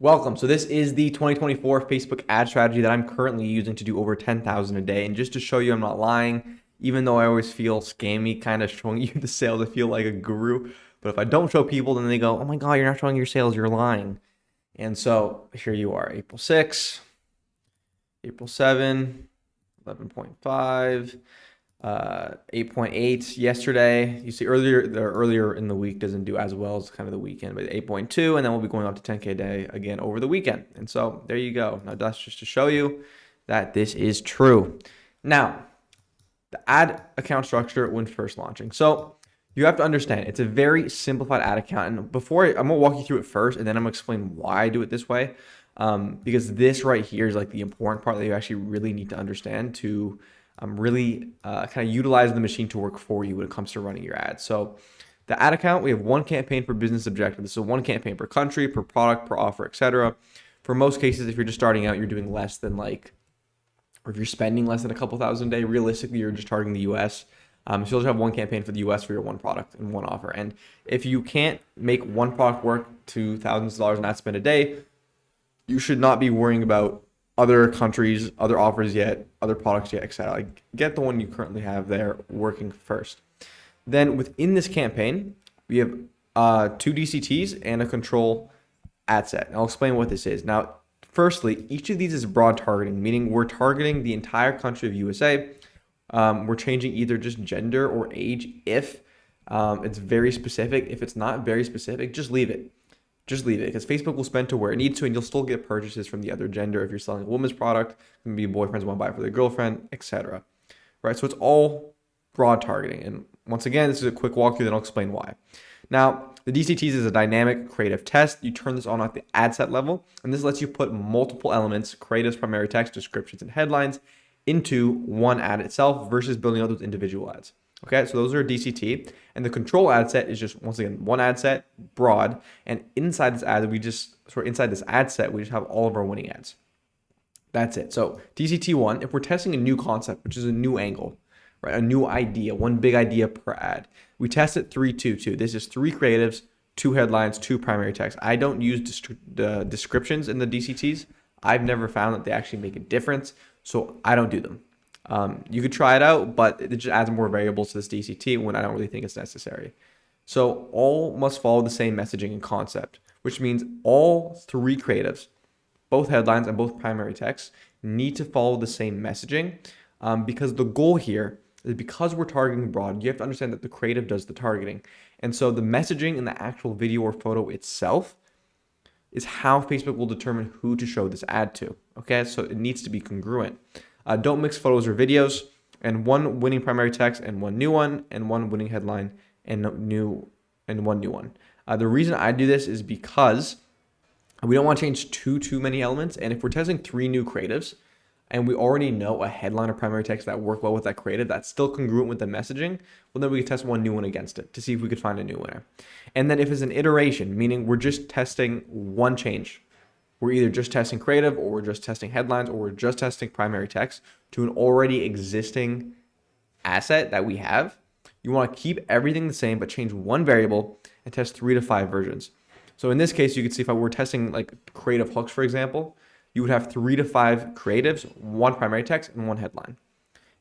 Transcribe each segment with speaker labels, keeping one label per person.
Speaker 1: Welcome. So this is the 2024 Facebook ad strategy that I'm currently using to do over 10,000 a day. And just to show you I'm not lying, even though I always feel scammy kind of showing you the sales, I feel like a guru. But if I don't show people, then they go, oh my God, you're not showing your sales, you're lying. And so here you are, April 6, April 7, 11.5. 8.8 yesterday. You see earlier in the week doesn't do as well as kind of the weekend, but 8.2, and then we'll be going up to 10K a day again over the weekend. And so there you go. Now that's just to show you that this is true. Now, the ad account structure when first launching. So you have to understand it's a very simplified ad account. And before I'm gonna walk you through it first, and then I'm gonna explain why I do it this way. Because this right here is like the important part that you actually really need to understand to really kind of utilize the machine to work for you when it comes to running your ads. So the ad account, we have one campaign per business objective. So one campaign per country, per product, per offer, etc. For most cases, if you're just starting out, you're doing less than or if you're spending less than a couple thousand a day, realistically, you're just targeting the US. So you'll just have one campaign for the US for your one product and one offer. And if you can't make one product work to thousands of dollars in ad spend a day, you should not be worrying about other countries, other offers yet, other products yet, etc. Like get the one you currently have there working first. Then within this campaign, we have two DCTs and a control ad set. And I'll explain what this is. Now, firstly, each of these is broad targeting, meaning we're targeting the entire country of USA. We're changing either just gender or age if it's very specific. If it's not very specific, just leave it. Just leave it because Facebook will spend to where it needs to, and you'll still get purchases from the other gender if you're selling a woman's product. It can be boyfriends want to buy it for their girlfriend, etc. Right? So it's all broad targeting. And once again, this is a quick walkthrough, then I'll explain why. Now, the DCTs is a dynamic creative test. You turn this on at the ad set level, and this lets you put multiple elements, creatives, primary text, descriptions, and headlines into one ad itself versus building out those individual ads. Okay, so those are DCT, and the control ad set is just, once again, one ad set, broad, and inside this ad, inside this ad set, we just have all of our winning ads. That's it. So DCT1, if we're testing a new concept, which is a new angle, right, a new idea, one big idea per ad, we test it 3-2-2. This is 3 creatives, 2 headlines, 2 primary text. I don't use descriptions in the DCTs. I've never found that they actually make a difference, so I don't do them. You could try it out, but it just adds more variables to this DCT when I don't really think it's necessary. So all must follow the same messaging and concept, which means all 3 creatives, both headlines and both primary text, need to follow the same messaging because the goal here is because we're targeting broad, you have to understand that the creative does the targeting. And so the messaging in the actual video or photo itself is how Facebook will determine who to show this ad to. Okay, so it needs to be congruent. Don't mix photos or videos, and one winning primary text and one new one, and one winning headline and one new one. The reason I do this is because we don't want to change too many elements. And if we're testing 3 new creatives, and we already know a headline or primary text that work well with that creative, that's still congruent with the messaging, well, then we can test one new one against it to see if we could find a new winner. And then if it's an iteration, meaning we're just testing one change, we're either just testing creative or we're just testing headlines or we're just testing primary text to an already existing asset that we have. You want to keep everything the same, but change one variable and test 3 to 5 versions. So in this case, you can see if I were testing like creative hooks, for example, you would have 3 to 5 creatives, 1 primary text and 1 headline.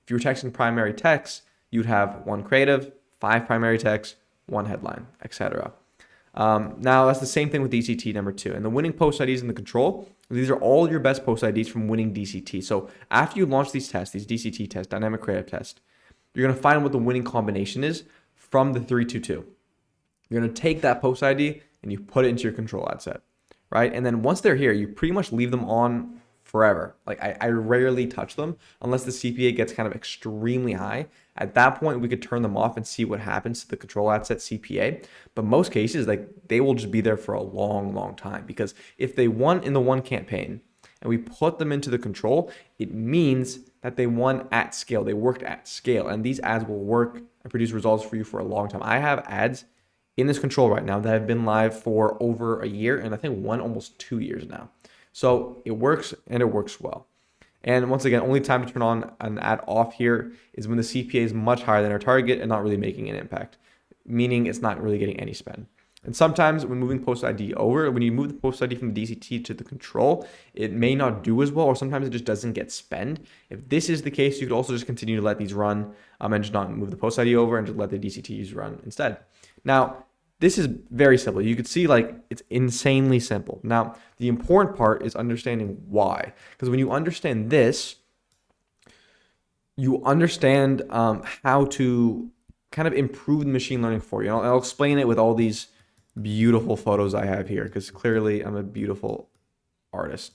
Speaker 1: If you were texting primary text, you'd have 1 creative, 5 primary text, 1 headline, etc. Now that's the same thing with DCT number 2. And the winning post IDs in the control, these are all your best post IDs from winning DCT. So after you launch these tests, these DCT tests, dynamic creative test, you're going to find what the winning combination is from the 3-2-2. You're going to take that post ID and you put it into your control ad set, right? And then once they're here, you pretty much leave them on forever. Like I rarely touch them unless the CPA gets kind of extremely high. At that point, we could turn them off and see what happens to the control ad set CPA. But most cases, like they will just be there for a long time because if they won in the one campaign and we put them into the control, it means that they won at scale. They worked at scale, and these ads will work and produce results for you for a long time. I have ads in this control right now that have been live for over a year, and I think one almost 2 years now. So it works and it works well. And once again, only time to turn on an ad off here is when the CPA is much higher than our target and not really making an impact, meaning it's not really getting any spend. And sometimes when moving post ID over, when you move the post ID from the DCT to the control, it may not do as well, or sometimes it just doesn't get spend. If this is the case, you could also just continue to let these run and just not move the post ID over and just let the DCTs run instead. Now, this is very simple. You could see like it's insanely simple. Now, the important part is understanding why. Because when you understand this, you understand how to kind of improve the machine learning for you. And I'll explain it with all these beautiful photos I have here, because clearly I'm a beautiful artist.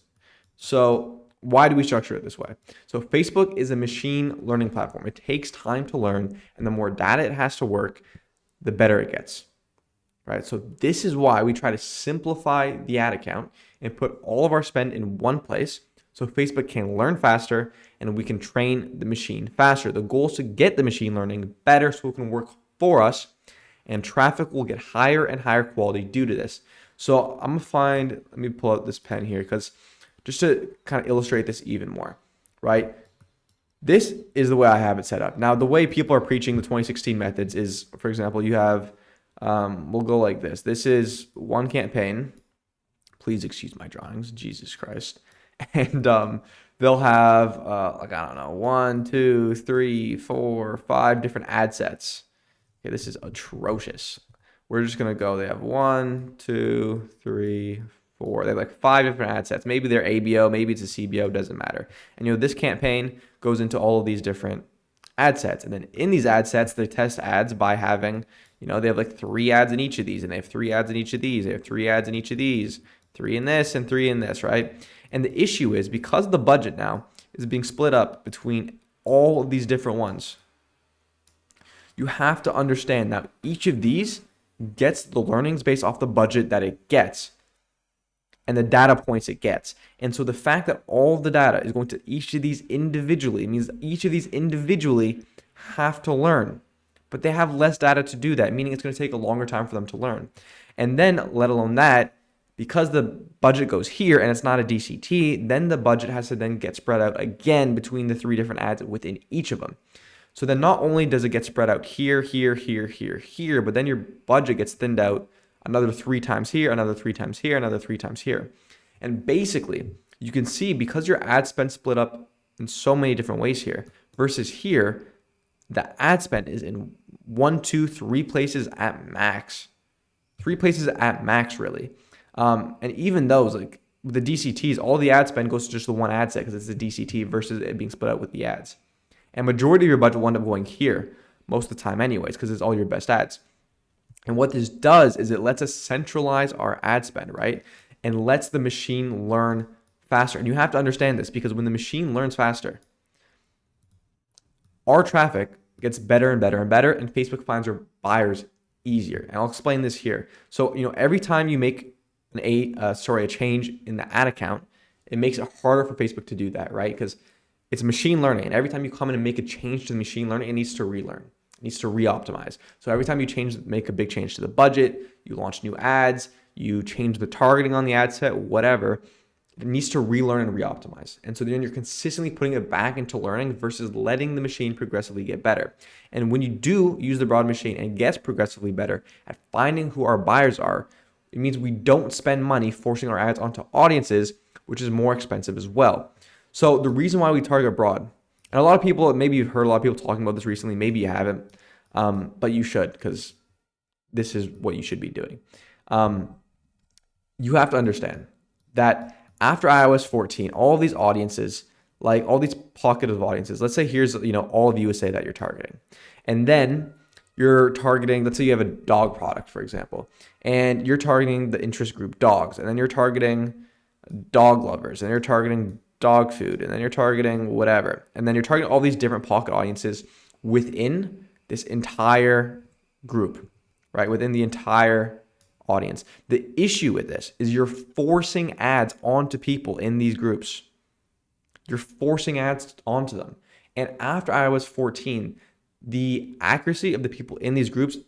Speaker 1: So why do we structure it this way? So Facebook is a machine learning platform. It takes time to learn, and the more data it has to work, the better it gets. Right? So this is why we try to simplify the ad account and put all of our spend in one place so Facebook can learn faster and we can train the machine faster. The goal is to get the machine learning better so it can work for us, and traffic will get higher and higher quality due to this. So I'm gonna let me pull out this pen here, because just to kind of illustrate this even more, right? This is the way I have it set up. Now, the way people are preaching the 2016 methods is, for example, you have, we'll go like this. This is one campaign. Please excuse my drawings, Jesus Christ. And they'll have, like, I don't know, 1, 2, 3, 4, 5 different ad sets. Okay, this is atrocious. We're just gonna go. They have 1, 2, 3, 4. They have like 5 different ad sets. Maybe they're ABO, maybe it's a CBO, doesn't matter. And this campaign goes into all of these different ad sets. And then in these ad sets, they test ads by having, they have like 3 ads in each of these, and they have 3 ads in each of these. They have 3 ads in each of these, 3 in this and 3 in this, right? And the issue is, because the budget now is being split up between all of these different ones, you have to understand that each of these gets the learnings based off the budget that it gets and the data points it gets. And so the fact that all of the data is going to each of these individually means each of these individually have to learn, but they have less data to do that, meaning it's going to take a longer time for them to learn. And then, let alone that, because the budget goes here and it's not a DCT, then the budget has to then get spread out again between the 3 different ads within each of them. So then not only does it get spread out here, here, here, here, here, but then your budget gets thinned out another 3 times here, another 3 times here, another 3 times here. And basically, you can see, because your ad spend split up in so many different ways here versus here, the ad spend is in 1, 2, 3 places at max. 3 places at max, really. And even those, like the DCTs, all the ad spend goes to just the one ad set because it's a DCT versus it being split out with the ads. And majority of your budget will end up going here most of the time anyways, because it's all your best ads. And what this does is it lets us centralize our ad spend, right? And lets the machine learn faster. And you have to understand this, because when the machine learns faster, our traffic gets better and better and better, and Facebook finds our buyers easier. And I'll explain this here. So, every time you make a change in the ad account, it makes it harder for Facebook to do that, right? Because it's machine learning, and every time you come in and make a change to the machine learning, it needs to relearn. It needs to re-optimize. So every time you make a big change to the budget, you launch new ads, you change the targeting on the ad set, whatever, it needs to relearn and re-optimize. And so then you're consistently putting it back into learning versus letting the machine progressively get better. And when you do use the broad machine and it gets progressively better at finding who our buyers are, it means we don't spend money forcing our ads onto audiences, which is more expensive as well. So the reason why we target broad, and a lot of people, maybe you've heard a lot of people talking about this recently, maybe you haven't, but you should, because this is what you should be doing. You have to understand that after iOS 14, all of these audiences, like all these pocket of audiences, let's say here's, all of USA that you're targeting. And then you're targeting, let's say you have a dog product, for example, and you're targeting the interest group dogs, and then you're targeting dog lovers, and you're targeting dog food, and then you're targeting whatever. And then you're targeting all these different pocket audiences within this entire group, right? Within the entire audience. The issue with this is you're forcing ads onto people in these groups. You're forcing ads onto them. And after iOS 14, the accuracy of the people in these groups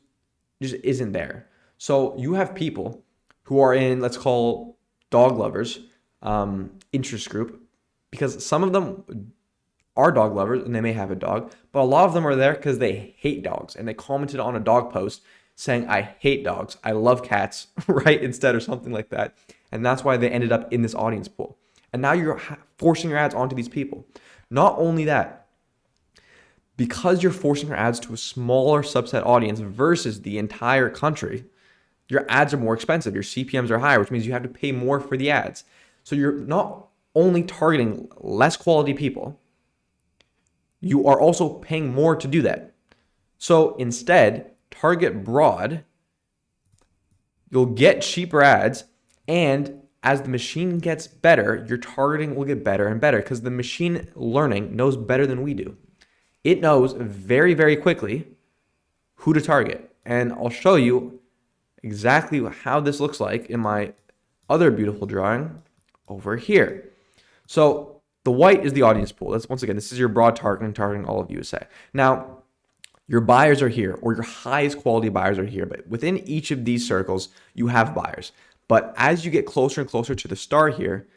Speaker 1: just isn't there. So you have people who are in, let's call dog lovers, interest group, because some of them are dog lovers and they may have a dog, but a lot of them are there because they hate dogs and they commented on a dog post saying, I hate dogs, I love cats, right? Instead, or something like that. And that's why they ended up in this audience pool. And now you're forcing your ads onto these people. Not only that, because you're forcing your ads to a smaller subset audience versus the entire country, your ads are more expensive. Your CPMs are higher, which means you have to pay more for the ads. So you're not only targeting less quality people, you are also paying more to do that. So instead, target broad, you'll get cheaper ads, and as the machine gets better, your targeting will get better and better because the machine learning knows better than we do. It knows very, very quickly who to target. And I'll show you exactly how this looks like in my other beautiful drawing over here. So the white is the audience pool. That's, once again, this is your broad targeting all of USA. Now, your buyers are here, or your highest quality buyers are here, but within each of these circles, you have buyers. But as you get closer and closer to the star here,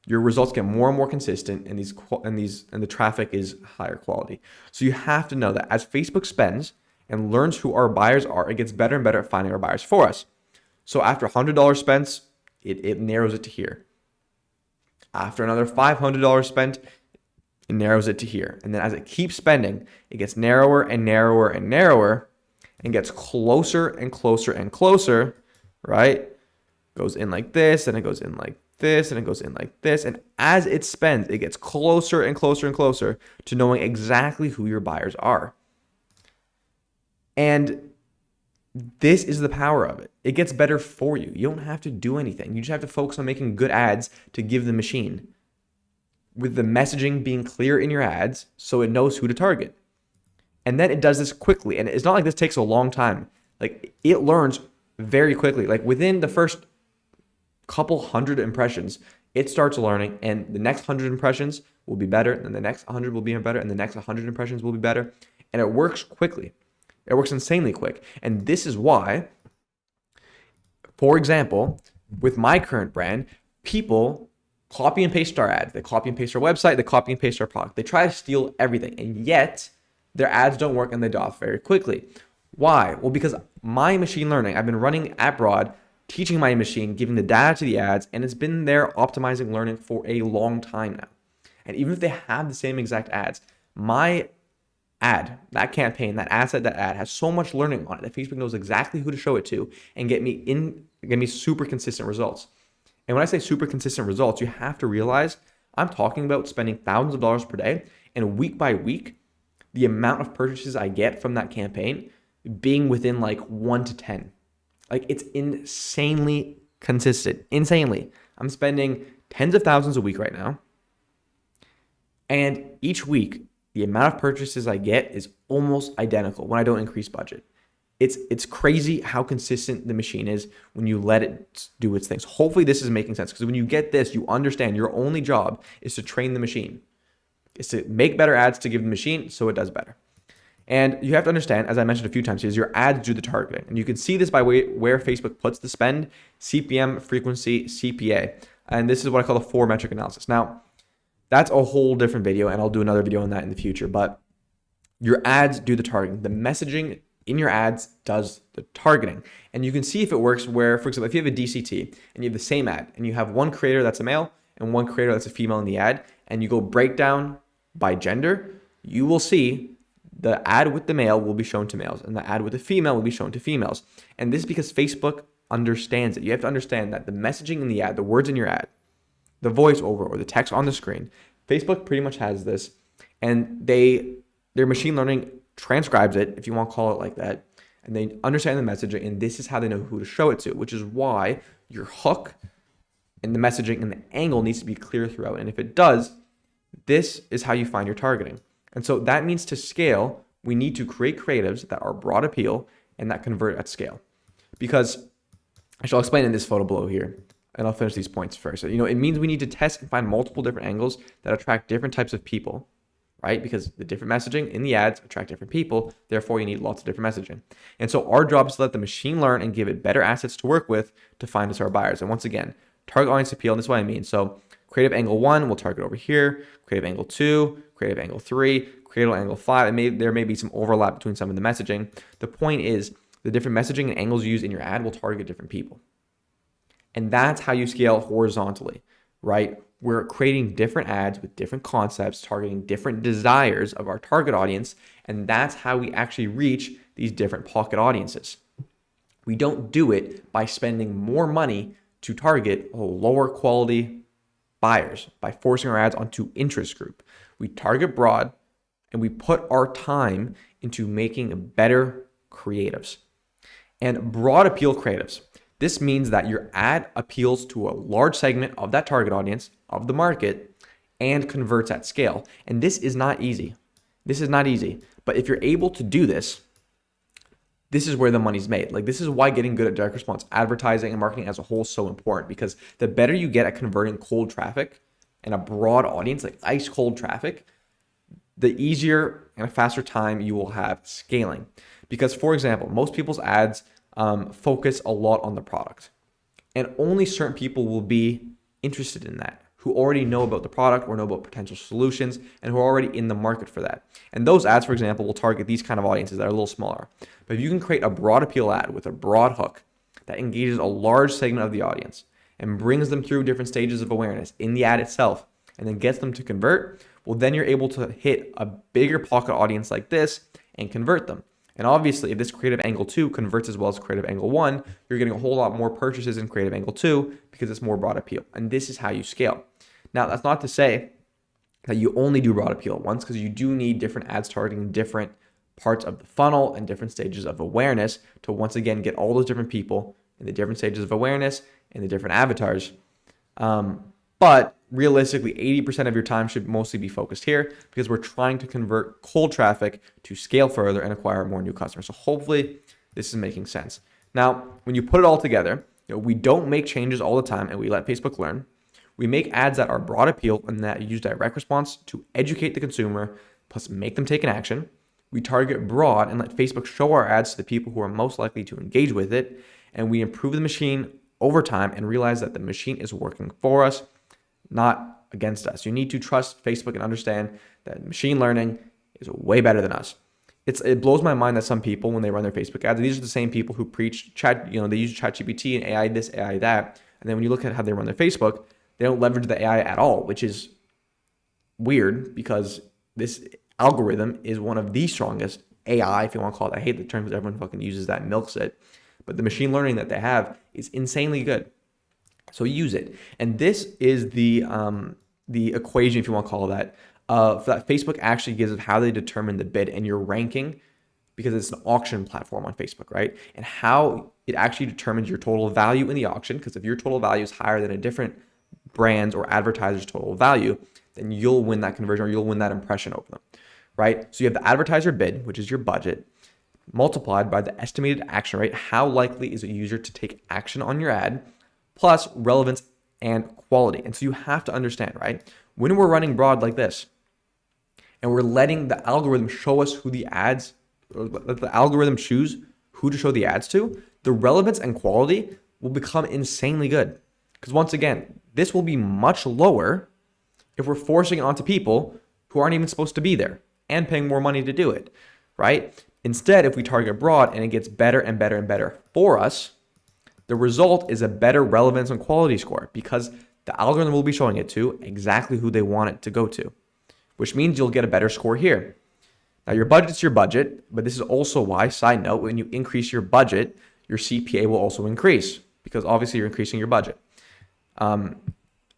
Speaker 1: your results get more and more consistent, and the traffic is higher quality. So you have to know that as Facebook spends and learns who our buyers are, it gets better and better at finding our buyers for us. So after $100 spent, it narrows it to here. After another $500 spent, it narrows it to here. And then as it keeps spending, it gets narrower and narrower and narrower and gets closer and closer and closer, right? Goes in like this, and it goes in like this, and it goes in like this. And as it spends, it gets closer and closer and closer to knowing exactly who your buyers are. And this is the power of it. It gets better for you. You don't have to do anything. You just have to focus on making good ads to give the machine, with the messaging being clear in your ads so it knows who to target. And then it does this quickly. And it's not like this takes a long time. Like, it learns very quickly. Like, within the first couple hundred impressions, it starts learning, and the next 100 impressions will be better, and the next 100 will be better, and the next 100 impressions will be better. And it works quickly. It works insanely quick. And this is why, for example, with my current brand, people copy and paste our ads. They copy and paste our website. They copy and paste our product. They try to steal everything. And yet their ads don't work, and they die off very quickly. Why? Well, because my machine learning, I've been running at Broad, teaching my machine, giving the data to the ads, and it's been there optimizing learning for a long time now. And even if they have the same exact ads, my ad, that campaign, that asset, that ad has so much learning on it that Facebook knows exactly who to show it to and get me super consistent results. And when I say super consistent results, you have to realize I'm talking about spending thousands of dollars per day, and week by week, the amount of purchases I get from that campaign being within like 1 to 10. Like, it's insanely consistent. Insanely. I'm spending tens of thousands a week right now. And each week, the amount of purchases I get is almost identical when I don't increase budget. It's crazy how consistent the machine is when you let it do its things. Hopefully this is making sense, because when you get this, you understand your only job is to train the machine. Is to make better ads to give the machine so it does better. And you have to understand, as I mentioned a few times, is your ads do the targeting. And you can see this by where Facebook puts the spend: CPM, frequency, CPA. And this is what I call the 4-metric analysis. Now, that's a whole different video, and I'll do another video on that in the future. But your ads do the targeting. The messaging in your ads does the targeting. And you can see if it works where, for example, if you have a DCT and you have the same ad, and you have one creator that's a male and one creator that's a female in the ad, and you go breakdown by gender, you will see the ad with the male will be shown to males, and the ad with the female will be shown to females. And this is because Facebook understands it. You have to understand that the messaging in the ad, the words in your ad, the voiceover or the text on the screen, Facebook pretty much has this, and their machine learning transcribes it, if you want to call it like that, and they understand the messaging, and this is how they know who to show it to, which is why your hook and the messaging and the angle needs to be clear throughout. And if it does, this is how you find your targeting. And so that means to scale, we need to create creatives that are broad appeal and that convert at scale. Because I shall explain in this photo below here, and I'll finish these points first. So, it means we need to test and find multiple different angles that attract different types of people, right? Because the different messaging in the ads attract different people. Therefore, you need lots of different messaging. And so our job is to let the machine learn and give it better assets to work with to find us our buyers. And once again, target audience appeal, and this is what I mean. So creative angle 1, we'll target over here. Creative angle 2, creative angle 3, creative angle 5. There may be some overlap between some of the messaging. The point is the different messaging and angles you use in your ad will target different people. And that's how you scale horizontally, right? We're creating different ads with different concepts, targeting different desires of our target audience. And that's how we actually reach these different pocket audiences. We don't do it by spending more money to target lower quality buyers by forcing our ads onto interest group. We target broad and we put our time into making better creatives and broad appeal creatives. This means that your ad appeals to a large segment of that target audience of the market and converts at scale. And this is not easy. This is not easy. But if you're able to do this, this is where the money's made. Like, this is why getting good at direct response advertising and marketing as a whole is so important, because the better you get at converting cold traffic and a broad audience, like ice cold traffic, the easier and a faster time you will have scaling. Because, for example, most people's ads focus a lot on the product, and only certain people will be interested in that, who already know about the product or know about potential solutions and who are already in the market for that. And those ads, for example, will target these kind of audiences that are a little smaller. But if you can create a broad appeal ad with a broad hook that engages a large segment of the audience and brings them through different stages of awareness in the ad itself and then gets them to convert, well, then you're able to hit a bigger pocket audience like this and convert them. And obviously, if this creative angle 2 converts as well as creative angle 1, you're getting a whole lot more purchases in creative angle 2 because it's more broad appeal. And this is how you scale. Now, that's not to say that you only do broad appeal at once, because you do need different ads targeting different parts of the funnel and different stages of awareness to once again get all those different people in the different stages of awareness and the different avatars. But realistically, 80% of your time should mostly be focused here, because we're trying to convert cold traffic to scale further and acquire more new customers. So hopefully this is making sense. Now, when you put it all together, we don't make changes all the time and we let Facebook learn. We make ads that are broad appeal and that use direct response to educate the consumer, plus make them take an action. We target broad and let Facebook show our ads to the people who are most likely to engage with it. And we improve the machine over time and realize that the machine is working for us, not against us. You need to trust Facebook and understand that machine learning is way better than us. It blows my mind that some people, when they run their Facebook ads, these are the same people who preach they use ChatGPT and AI this, AI that. And then when you look at how they run their Facebook, they don't leverage the AI at all, which is weird, because this algorithm is one of the strongest AI, if you want to call it. I hate the term because everyone fucking uses that and milks it. But the machine learning that they have is insanely good. So use it. And this is the equation, if you want to call it that Facebook actually gives of how they determine the bid and your ranking, because it's an auction platform on Facebook, right? And how it actually determines your total value in the auction, because if your total value is higher than a different brand's or advertiser's total value, then you'll win that conversion or you'll win that impression over them, right? So you have the advertiser bid, which is your budget, multiplied by the estimated action rate. How likely is a user to take action on your ad, plus relevance and quality. And so you have to understand, right? When we're running broad like this and we're letting the algorithm show us who the ads, or let the algorithm choose who to show the ads to, the relevance and quality will become insanely good. Because once again, this will be much lower if we're forcing it onto people who aren't even supposed to be there and paying more money to do it, right? Instead, if we target broad and it gets better and better and better for us, the result is a better relevance and quality score, because the algorithm will be showing it to exactly who they want it to go to, which means you'll get a better score here. Now, your budget's your budget, but this is also why, side note, when you increase your budget, your CPA will also increase, because obviously you're increasing your budget.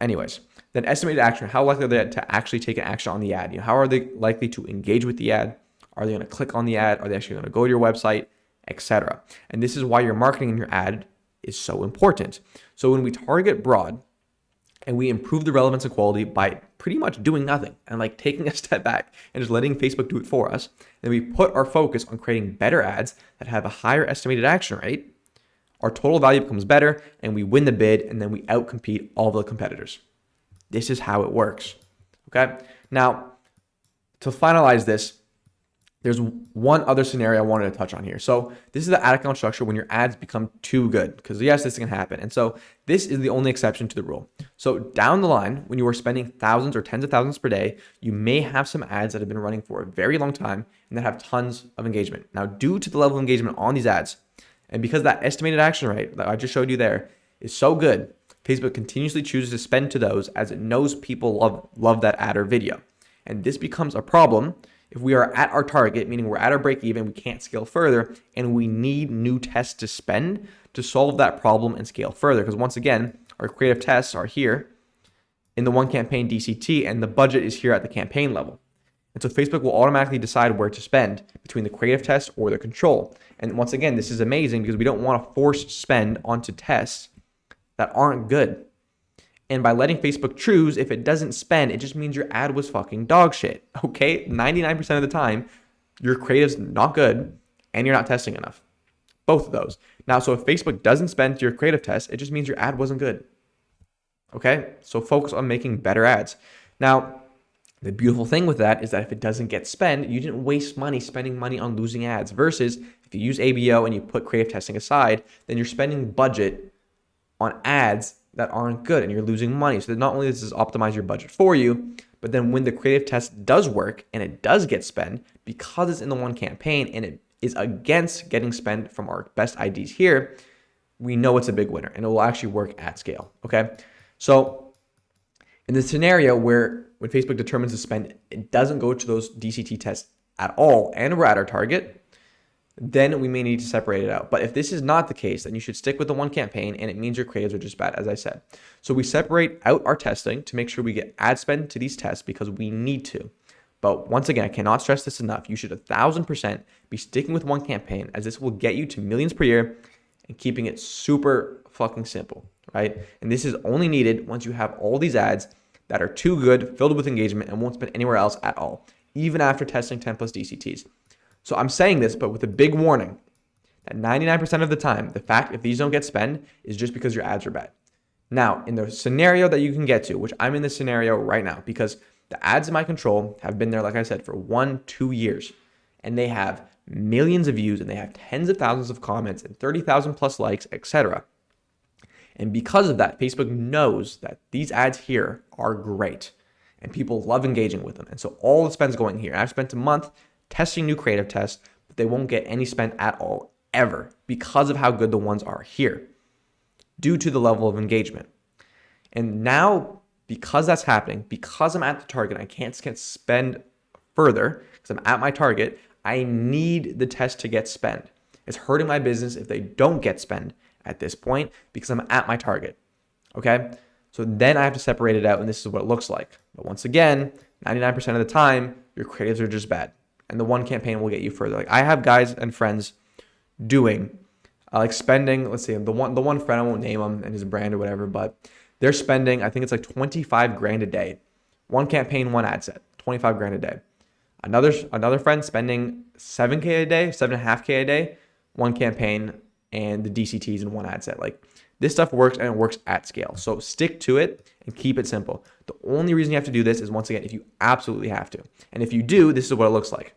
Speaker 1: Anyways, then estimated action. How likely are they to actually take an action on the ad? How are they likely to engage with the ad? Are they going to click on the ad? Are they actually going to go to your website, etc.? And this is why your marketing in your ad is so important. So when we target broad and we improve the relevance and quality by pretty much doing nothing and like taking a step back and just letting Facebook do it for us, then we put our focus on creating better ads that have a higher estimated action rate, our total value becomes better and we win the bid, and then we outcompete all the competitors. This is how it works. Okay. Now, to finalize this, there's one other scenario I wanted to touch on here. So this is the ad account structure when your ads become too good, because yes, this can happen. And so this is the only exception to the rule. So down the line, when you are spending thousands or tens of thousands per day, you may have some ads that have been running for a very long time and that have tons of engagement. Now, due to the level of engagement on these ads, And because that estimated action rate that I just showed you there is so good, Facebook continuously chooses to spend to those as it knows people love that ad or video. And this becomes a problem if we are at our target, meaning we're at our break even, we can't scale further, and we need new tests to spend to solve that problem and scale further. Because once again, our creative tests are here in the one campaign DCT, and the budget is here at the campaign level. And so Facebook will automatically decide where to spend between the creative test or the control. And once again, this is amazing because we don't want to force spend onto tests that aren't good. And by letting Facebook choose, if it doesn't spend, it just means your ad was fucking dog shit. Okay? 99% of the time, your creative's not good and you're not testing enough. Both of those. Now, so if Facebook doesn't spend your creative test, it just means your ad wasn't good. Okay? So focus on making better ads. Now, the beautiful thing with that is that if it doesn't get spent, you didn't waste money spending money on losing ads. Versus if you use ABO and you put creative testing aside, then you're spending budget on ads that aren't good and you're losing money. So that not only does this optimize your budget for you, but then when the creative test does work and it does get spent, because it's in the one campaign and it is against getting spent from our best IDs here, we know it's a big winner and it will actually work at scale. Okay. So in the scenario where when Facebook determines to spend, it doesn't go to those DCT tests at all and we're at our target, then we may need to separate it out. But if this is not the case, then you should stick with the one campaign and it means your creatives are just bad, as I said. So we separate out our testing to make sure we get ad spend to these tests because we need to. But once again, I cannot stress this enough. You should 1,000% be sticking with one campaign as this will get you to millions per year and keeping it super fucking simple, right? And this is only needed once you have all these ads that are too good, filled with engagement and won't spend anywhere else at all, even after testing 10 plus DCTs. So I'm saying this, but with a big warning that 99% of the time, the fact if these don't get spent is just because your ads are bad. Now, in the scenario that you can get to, which I'm in this scenario right now, because the ads in my control have been there, like I said, for 1-2 years, and they have millions of views and they have tens of thousands of comments and 30,000 plus likes, etc. And because of that, Facebook knows that these ads here are great and people love engaging with them. And so all the spend's going here. I've spent a month testing new creative tests, but they won't get any spend at all, ever, because of how good the ones are here, due to the level of engagement. And now, because that's happening, because I'm at the target, I can't spend further, because I'm at my target, I need the test to get spent. It's hurting my business if they don't get spend at this point, because I'm at my target, okay? So then I have to separate it out, and this is what it looks like. But once again, 99% of the time, your creatives are just bad. And the one campaign will get you further. Like I have guys and friends doing like spending, let's see, the one friend, I won't name him and his brand or whatever, but they're spending, I think it's like 25 grand a day. One campaign, one ad set, 25 grand a day. Another friend spending 7K a day, 7.5K a day, one campaign and the DCTs and one ad set. Like this stuff works and it works at scale. So stick to it and keep it simple. The only reason you have to do this is, once again, if you absolutely have to. And if you do, this is what it looks like.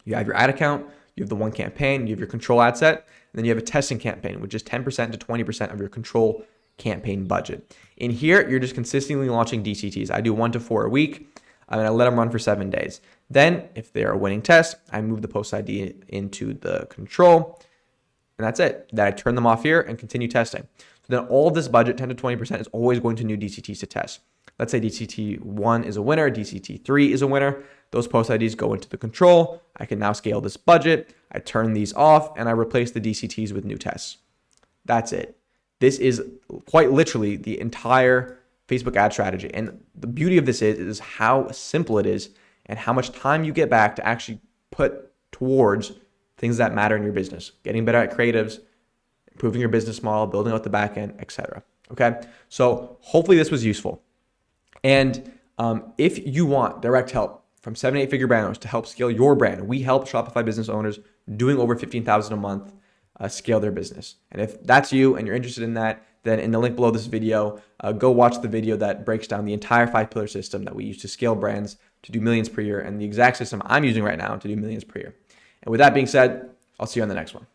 Speaker 1: You have your ad account, you have the one campaign, you have your control ad set, and then you have a testing campaign, which is 10% to 20% of your control campaign budget. In here, you're just consistently launching DCTs. I do 1 to 4 a week, and I let them run for 7 days. Then, if they're a winning test, I move the post ID into the control, and that's it. Then I turn them off here and continue testing. So then all of this budget, 10 to 20%, is always going to new DCTs to test. Let's say DCT 1 is a winner, DCT 3 is a winner. Those post IDs go into the control. I can now scale this budget. I turn these off and I replace the DCTs with new tests. That's it. This is quite literally the entire Facebook ad strategy. And the beauty of this is how simple it is and how much time you get back to actually put towards things that matter in your business. Getting better at creatives, improving your business model, building out the back end, etc. Okay, so hopefully this was useful. And if you want direct help from 7 to 8 figure brand owners to help scale your brand, we help Shopify business owners doing over $15,000 a month scale their business. And if that's you and you're interested in that, then in the link below this video, go watch the video that breaks down the entire 5-pillar system that we use to scale brands to do millions per year, and the exact system I'm using right now to do millions per year. And with that being said, I'll see you on the next one.